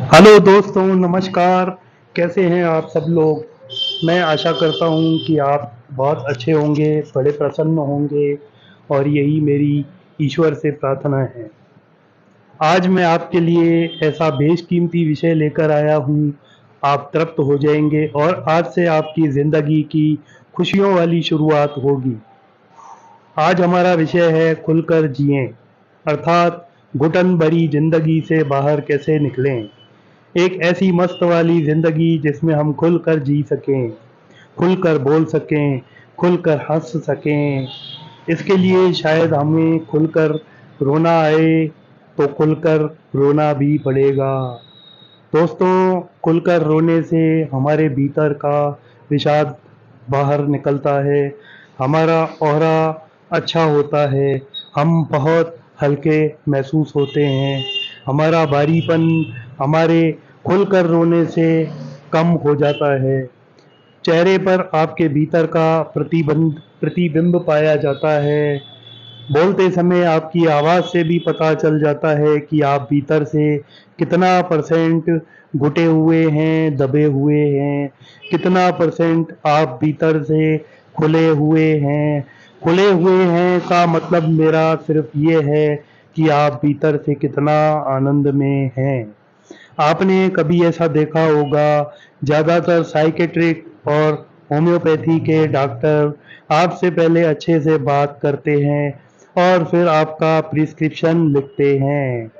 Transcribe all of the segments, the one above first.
Hello दोस्तों, नमस्कार। कैसे हैं आप सब लोग। मैं आशा करता हूं कि आप बहुत अच्छे होंगे, बड़े प्रसन्न होंगे और यही मेरी ईश्वर से प्रार्थना है। आज मैं आपके लिए ऐसा बेशकीमती विषय लेकर आया हूं, आप तृप्त हो जाएंगे और आज से आपकी ज़िंदगी की खुशियों वाली शुरुआत होगी। आज हमारा विषय है खुलकर जिएं, अर्थात घुटन भरी ज़िंदगी से बाहर कैसे निकलें। एक ऐसी मस्त वाली ज़िंदगी जिसमें हम खुलकर जी सकें, खुलकर बोल सकें, खुलकर हँस सकें। इसके लिए शायद हमें खुलकर रोना आए, तो खुलकर रोना भी पड़ेगा। दोस्तों, खुलकर रोने से हमारे भीतर का विषाद बाहर निकलता है, हमारा ऑरा अच्छा होता है, हम बहुत हल्के महसूस होते हैं, हमारा भारीपन हमारे खुलकर रोने से कम हो जाता है। चेहरे पर आपके भीतर का प्रतिबिंब पाया जाता है। बोलते समय आपकी आवाज़ से भी पता चल जाता है कि आप भीतर से कितना परसेंट घुटे हुए हैं, दबे हुए हैं, कितना परसेंट आप भीतर से खुले हुए हैं। खुले हुए हैं का मतलब मेरा सिर्फ ये है कि आप भीतर से कितना आनंद में हैं। आपने कभी ऐसा देखा होगा, ज़्यादातर साइकेट्रिक और होम्योपैथी के डॉक्टर आपसे पहले अच्छे से बात करते हैं और फिर आपका प्रिस्क्रिप्शन लिखते हैं,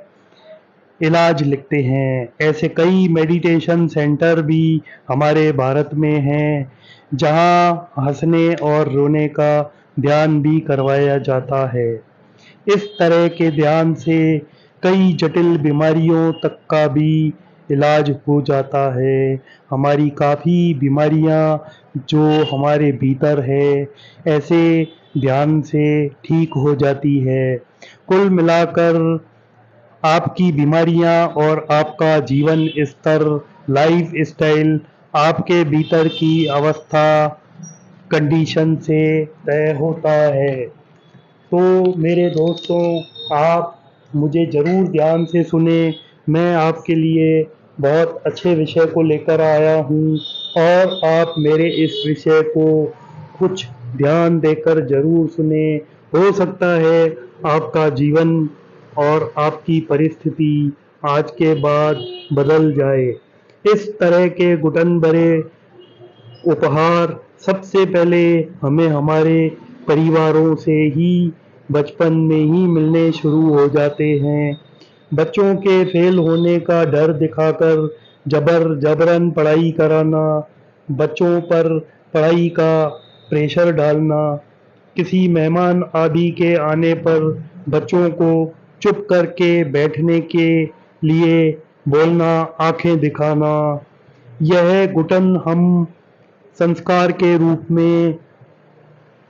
इलाज लिखते हैं। ऐसे कई मेडिटेशन सेंटर भी हमारे भारत में हैं, जहां हंसने और रोने का ध्यान भी करवाया जाता है। इस तरह के ध्यान से कई जटिल बीमारियों तक का भी इलाज हो जाता है। हमारी काफ़ी बीमारियां जो हमारे भीतर है, ऐसे ध्यान से ठीक हो जाती है। कुल मिलाकर आपकी बीमारियां और आपका जीवन स्तर, लाइफ स्टाइल आपके भीतर की अवस्था, कंडीशन से तय होता है। तो मेरे दोस्तों, आप मुझे ज़रूर ध्यान से सुने। मैं आपके लिए बहुत अच्छे विषय को लेकर आया हूँ और आप मेरे इस विषय को कुछ ध्यान देकर ज़रूर सुने। हो सकता है आपका जीवन और आपकी परिस्थिति आज के बाद बदल जाए। इस तरह के घुटन भरे उपहार सबसे पहले हमें हमारे परिवारों से ही बचपन में ही मिलने शुरू हो जाते हैं। बच्चों के फेल होने का डर दिखाकर जबरन पढ़ाई कराना, बच्चों पर पढ़ाई का प्रेशर डालना, किसी मेहमान आदि के आने पर बच्चों को चुप करके बैठने के लिए बोलना, आंखें दिखाना, यह घुटन हम संस्कार के रूप में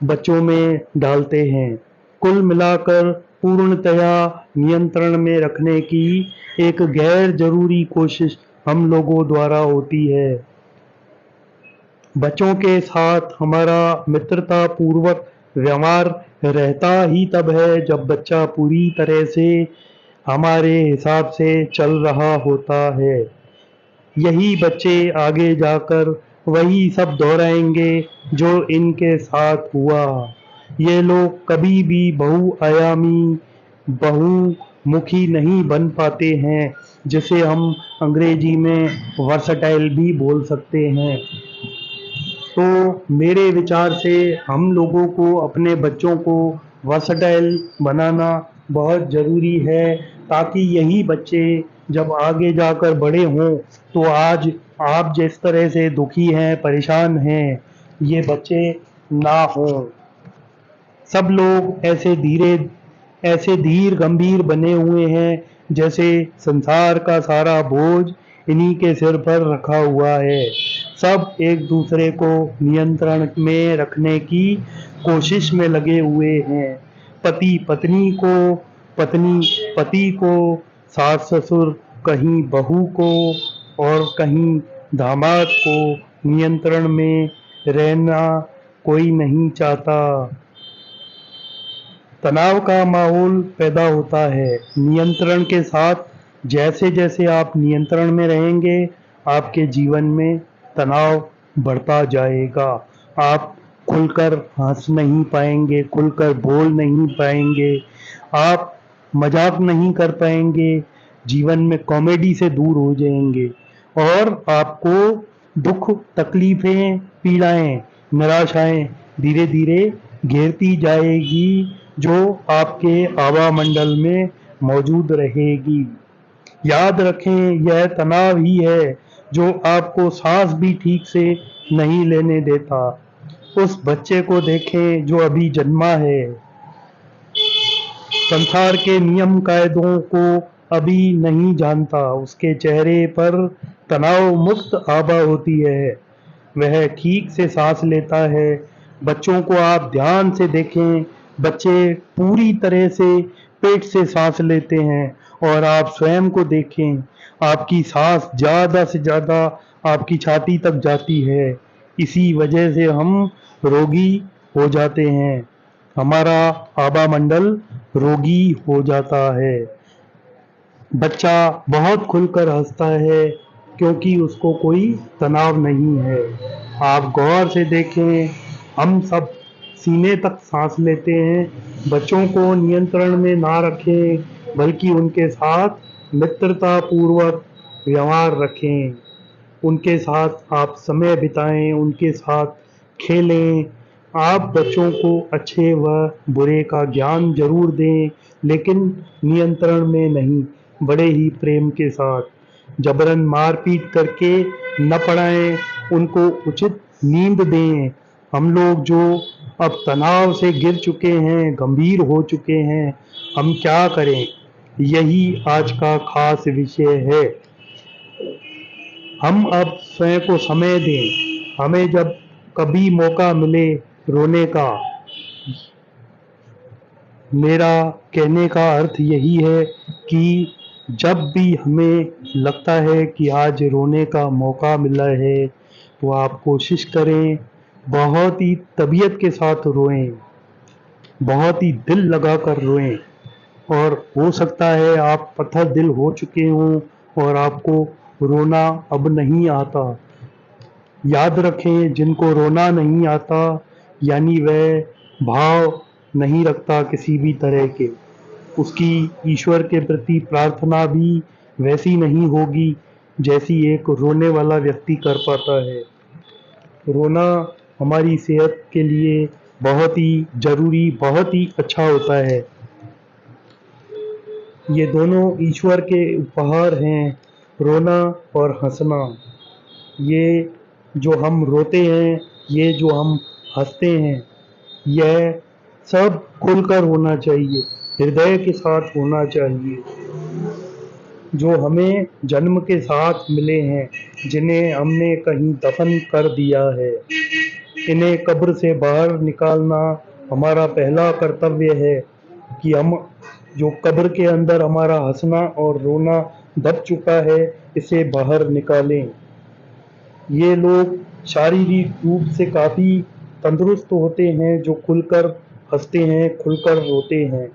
बच्चों में डालते हैं। कुल मिलाकर पूर्णतया नियंत्रण में रखने की एक गैर जरूरी कोशिश हम लोगों द्वारा होती है। बच्चों के साथ हमारा मित्रता पूर्वक व्यवहार रहता ही तब है जब बच्चा पूरी तरह से हमारे हिसाब से चल रहा होता है। यही बच्चे आगे जाकर वही सब दोहराएंगे जो इनके साथ हुआ। ये लोग कभी भी बहुआयामी, बहुमुखी नहीं बन पाते हैं, जिसे हम अंग्रेजी में वर्सटाइल भी बोल सकते हैं। तो मेरे विचार से हम लोगों को अपने बच्चों को वर्सटाइल बनाना बहुत ज़रूरी है, ताकि यही बच्चे जब आगे जाकर बड़े हों तो आज आप जिस तरह से दुखी हैं, परेशान हैं, ये बच्चे ना हों। सब लोग ऐसे धीर गंभीर बने हुए हैं, जैसे संसार का सारा बोझ इन्हीं के सिर पर रखा हुआ है। सब एक दूसरे को नियंत्रण में रखने की कोशिश में लगे हुए हैं। पति पत्नी को, पत्नी पति को, सास ससुर कहीं बहू को और कहीं दामाद को नियंत्रण में रहना कोई नहीं चाहता। तनाव का माहौल पैदा होता है। नियंत्रण के साथ जैसे जैसे आप नियंत्रण में रहेंगे, आपके जीवन में तनाव बढ़ता जाएगा। आप खुलकर हँस नहीं पाएँगे, खुलकर बोल नहीं पाएँगे, आप मज़ाक नहीं कर पाएँगे, जीवन में कॉमेडी से दूर हो जाएँगे और आपको दुःख, तकलीफ़ें, पीड़ाएँ, निराशाएँ धीरे-धीरे घेरती जाएगी, जो आपके आवामंडल में मौजूद रहेगी। याद रखें, यह तनाव ही है जो आपको सांस भी ठीक से नहीं लेने देता। उस बच्चे को देखें जो अभी जन्मा है, संसार के नियम कायदों को अभी नहीं जानता, उसके चेहरे पर तनाव मुक्त आभा होती है, वह ठीक से सांस लेता है। बच्चों को आप ध्यान से देखें, बच्चे पूरी तरह से पेट से सांस लेते हैं और आप स्वयं को देखें, आपकी सांस ज़्यादा से ज़्यादा आपकी छाती तक जाती है। इसी वजह से हम रोगी हो जाते हैं, हमारा आभामंडल रोगी हो जाता है। बच्चा बहुत खुलकर हंसता है क्योंकि उसको कोई तनाव नहीं है। आप गौर से देखें, हम सब सीने तक सांस लेते हैं। बच्चों को नियंत्रण में ना रखें, बल्कि उनके साथ मित्रता पूर्वक व्यवहार रखें। उनके साथ आप समय बिताएं, उनके साथ खेलें। आप बच्चों को अच्छे व बुरे का ज्ञान जरूर दें, लेकिन नियंत्रण में नहीं, बड़े ही प्रेम के साथ। जबरन मारपीट करके न पढ़ाएं, उनको उचित नींद दें। हम लोग जो अब तनाव से गिर चुके हैं, गंभीर हो चुके हैं, हम क्या करें? यही आज का खास विषय है। हम अब स्वयं को समय दें। हमें जब कभी मौका मिले रोने का, मेरा कहने का अर्थ यही है कि जब भी हमें लगता है कि आज रोने का मौका मिला है, तो आप कोशिश करें, बहुत ही तबीयत के साथ रोएं, बहुत ही दिल लगाकर रोएं। और हो सकता है आप पत्थर दिल हो चुके हों और आपको रोना अब नहीं आता। याद रखें, जिनको रोना नहीं आता यानी वह भाव नहीं रखता किसी भी तरह के, उसकी ईश्वर के प्रति प्रार्थना भी वैसी नहीं होगी जैसी एक रोने वाला व्यक्ति कर पाता है। रोना हमारी सेहत के लिए बहुत ही ज़रूरी, बहुत ही अच्छा होता है। ये दोनों ईश्वर के उपहार हैं, रोना और हंसना। ये जो हम रोते हैं, ये जो हम हंसते हैं, यह सब खुलकर होना चाहिए, हृदय के साथ होना चाहिए। जो हमें जन्म के साथ मिले हैं, जिन्हें हमने कहीं दफन कर दिया है, इन्हें कब्र से बाहर निकालना हमारा पहला कर्तव्य है कि हम जो कब्र के अंदर हमारा हंसना और रोना दब चुका है, इसे बाहर निकालें। ये लोग शारीरिक रूप से काफ़ी तंदुरुस्त होते हैं जो खुलकर हंसते हैं, खुलकर रोते हैं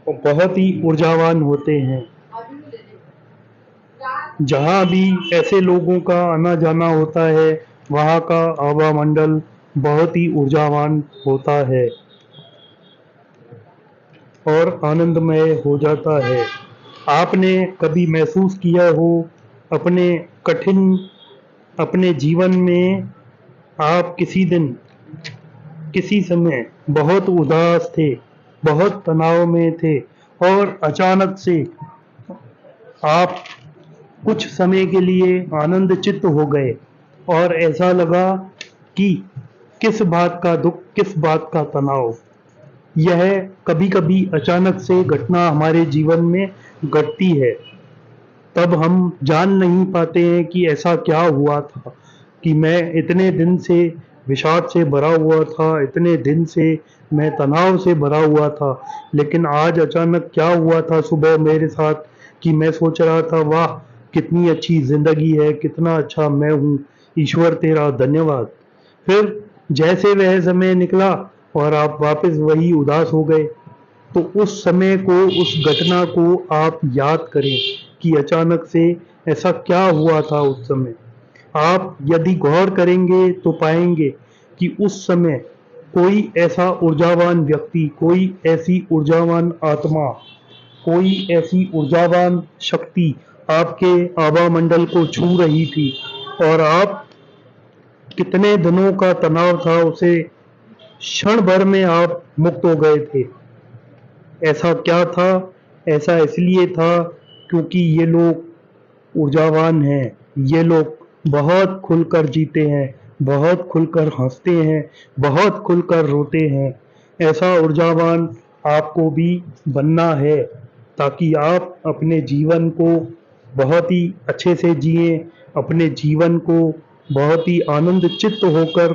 और बहुत ही ऊर्जावान होते हैं। जहाँ भी ऐसे लोगों का आना जाना होता है, वहाँ का आवामंडल बहुत ही ऊर्जावान होता है और आनंदमय हो जाता है। आपने कभी महसूस किया हो अपने कठिन अपने जीवन में, आप किसी दिन, किसी समय बहुत उदास थे, बहुत तनाव में थे और अचानक से आप कुछ समय के लिए आनंदचित्त हो गए और ऐसा लगा कि किस बात का दुख, किस बात का तनाव। यह कभी-कभी अचानक से घटना हमारे जीवन में घटती है, तब हम जान नहीं पाते हैं कि ऐसा क्या हुआ था कि मैं इतने दिन से विषाद से भरा हुआ था, इतने दिन से मैं तनाव से भरा हुआ था, लेकिन आज अचानक क्या हुआ था सुबह मेरे साथ कि मैं सोच रहा था, वाह कितनी अच्छी ज़िंदगी है, कितना अच्छा मैं हूँ, ईश्वर तेरा धन्यवाद। फिर जैसे वह समय निकला और आप वापस वही उदास हो गए। तो उस समय को, उस घटना को आप याद करें कि अचानक से ऐसा क्या हुआ था उस समय। आप यदि गौर करेंगे तो पाएंगे कि उस समय कोई ऐसा ऊर्जावान व्यक्ति, कोई ऐसी ऊर्जावान आत्मा, कोई ऐसी ऊर्जावान शक्ति आपके आभा मंडल को छू रही थी, और आप कितने दिनों का तनाव था उसे क्षण भर में आप मुक्त हो गए थे। ऐसा क्या था? ऐसा इसलिए था क्योंकि ये लोग ऊर्जावान हैं, ये लोग बहुत खुलकर जीते हैं, बहुत खुलकर हंसते हैं, बहुत खुलकर रोते हैं। ऐसा ऊर्जावान आपको भी बनना है ताकि आप अपने जीवन को बहुत ही अच्छे से जिए, अपने जीवन को बहुत ही आनंद चित्त होकर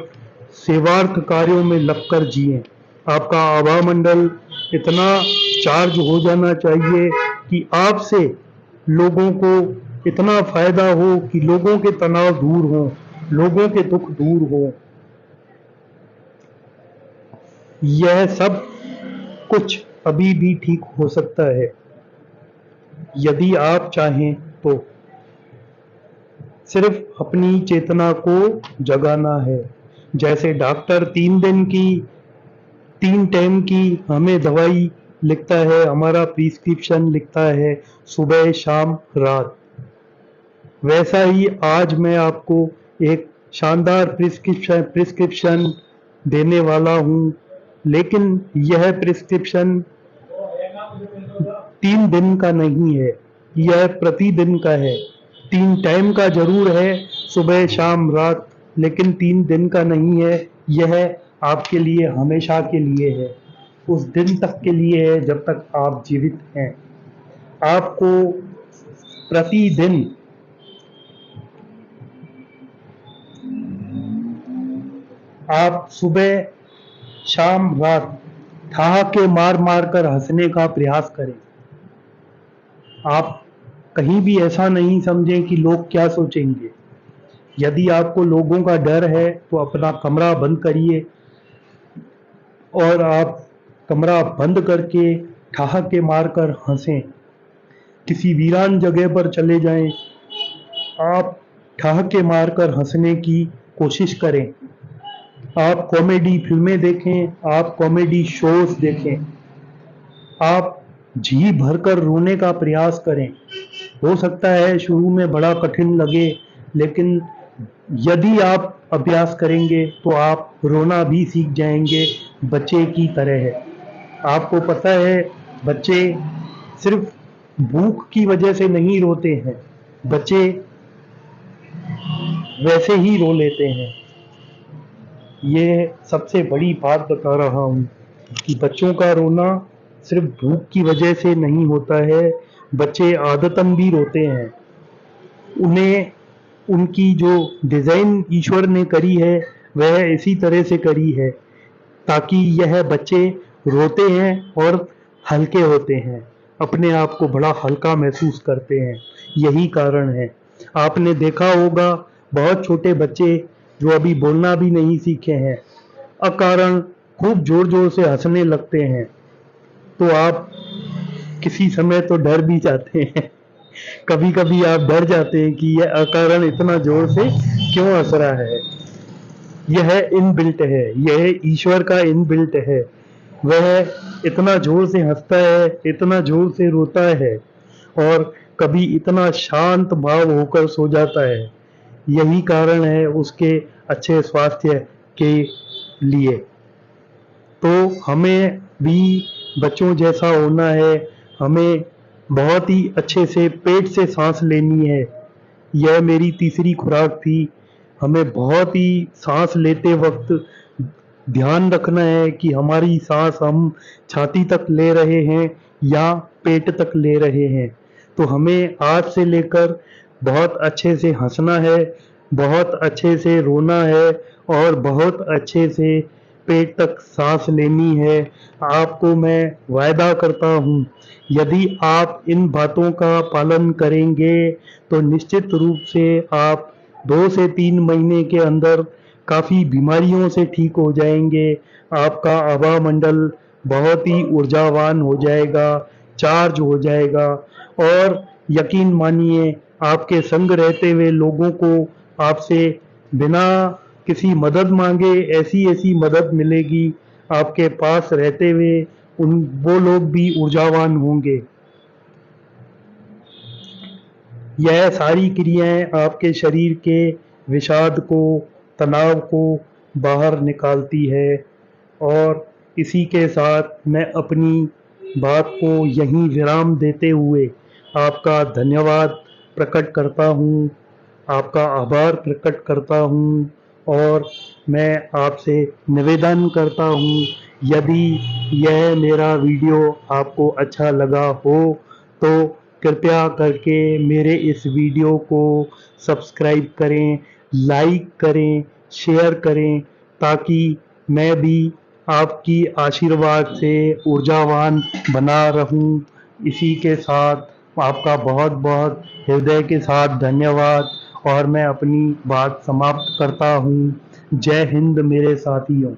सेवार्थ कार्यों में लगकर जिए। आपका आभा मंडल इतना चार्ज हो जाना चाहिए कि आपसे लोगों को इतना फायदा हो कि लोगों के तनाव दूर हो, लोगों के दुख दूर हो। यह सब कुछ अभी भी ठीक हो सकता है यदि आप चाहें तो। सिर्फ अपनी चेतना को जगाना है। जैसे डॉक्टर 3 दिन की, 3 टाइम की हमें दवाई लिखता है, हमारा प्रिस्क्रिप्शन लिखता है सुबह शाम रात, वैसा ही आज मैं आपको एक शानदार प्रिस्क्रिप्शन देने वाला हूँ। लेकिन यह प्रिस्क्रिप्शन 3 दिन का नहीं है, यह प्रतिदिन का है। 3 टाइम का जरूर है, सुबह शाम रात, लेकिन 3 दिन का नहीं है। यह आपके लिए हमेशा के लिए है, उस दिन तक के लिए है जब तक आप जीवित हैं। आपको प्रतिदिन आप सुबह शाम रात ठहाके मार मार कर हंसने का प्रयास करें। आप कहीं भी ऐसा नहीं समझें कि लोग क्या सोचेंगे। यदि आपको लोगों का डर है तो अपना कमरा बंद करिए और आप कमरा बंद करके ठहाके मारकर हंसें। किसी वीरान जगह पर चले जाएं, आप ठहाके मारकर हंसने की कोशिश करें। आप कॉमेडी फिल्में देखें, आप कॉमेडी शोज देखें, आप जी भरकर रोने का प्रयास करें। हो सकता है शुरू में बड़ा कठिन लगे, लेकिन यदि आप अभ्यास करेंगे तो आप रोना भी सीख जाएंगे बच्चे की तरह। आपको पता है बच्चे सिर्फ भूख की वजह से नहीं रोते हैं, बच्चे वैसे ही रो लेते हैं। ये सबसे बड़ी बात बता रहा हूँ कि बच्चों का रोना सिर्फ भूख की वजह से नहीं होता है, बच्चे आदतन भी रोते हैं। उन्हें उनकी जो डिज़ाइन ईश्वर ने करी है वह इसी तरह से करी है ताकि यह बच्चे रोते हैं और हल्के होते हैं, अपने आप को बड़ा हल्का महसूस करते हैं। यही कारण है। आपने देखा होगा बहुत छोटे बच्चे जो अभी बोलना भी नहीं सीखे हैं, अकारण खूब जोर जोर से हंसने लगते हैं, तो आप किसी समय तो डर भी जाते हैं। कभी कभी आप डर जाते हैं कि यह अकारण इतना जोर से क्यों हंस रहा है। यह इनबिल्ट है, यह ईश्वर का इनबिल्ट है। वह इतना जोर से हंसता है, इतना जोर से रोता है और कभी इतना शांत भाव होकर सो जाता है। यही कारण है उसके अच्छे स्वास्थ्य के लिए। तो हमें भी बच्चों जैसा होना है, हमें बहुत ही अच्छे से पेट से सांस लेनी है। यह मेरी तीसरी खुराक थी। हमें बहुत ही सांस लेते वक्त ध्यान रखना है कि हमारी सांस हम छाती तक ले रहे हैं या पेट तक ले रहे हैं। तो हमें आज से लेकर बहुत अच्छे से हंसना है, बहुत अच्छे से रोना है और बहुत अच्छे से पेट तक सांस लेनी है। आपको मैं वायदा करता हूँ, यदि आप इन बातों का पालन करेंगे तो निश्चित रूप से आप 2 से 3 महीने के अंदर काफ़ी बीमारियों से ठीक हो जाएंगे। आपका आभा मंडल बहुत ही ऊर्जावान हो जाएगा, चार्ज हो जाएगा। और यकीन मानिए, आपके संग रहते हुए लोगों को आपसे बिना किसी मदद मांगे ऐसी ऐसी मदद मिलेगी, आपके पास रहते हुए उन वो लोग भी ऊर्जावान होंगे। यह सारी क्रियाएं आपके शरीर के विषाद को, तनाव को बाहर निकालती है। और इसी के साथ मैं अपनी बात को यहीं विराम देते हुए आपका धन्यवाद प्रकट करता हूँ, आपका आभार प्रकट करता हूँ। और मैं आपसे निवेदन करता हूँ, यदि यह मेरा वीडियो आपको अच्छा लगा हो तो कृपया करके मेरे इस वीडियो को सब्सक्राइब करें, लाइक करें, शेयर करें, ताकि मैं भी आपकी आशीर्वाद से ऊर्जावान बना रहूं। इसी के साथ आपका बहुत बहुत हृदय के साथ धन्यवाद, और मैं अपनी बात समाप्त करता हूँ। जय हिंद मेरे साथियों।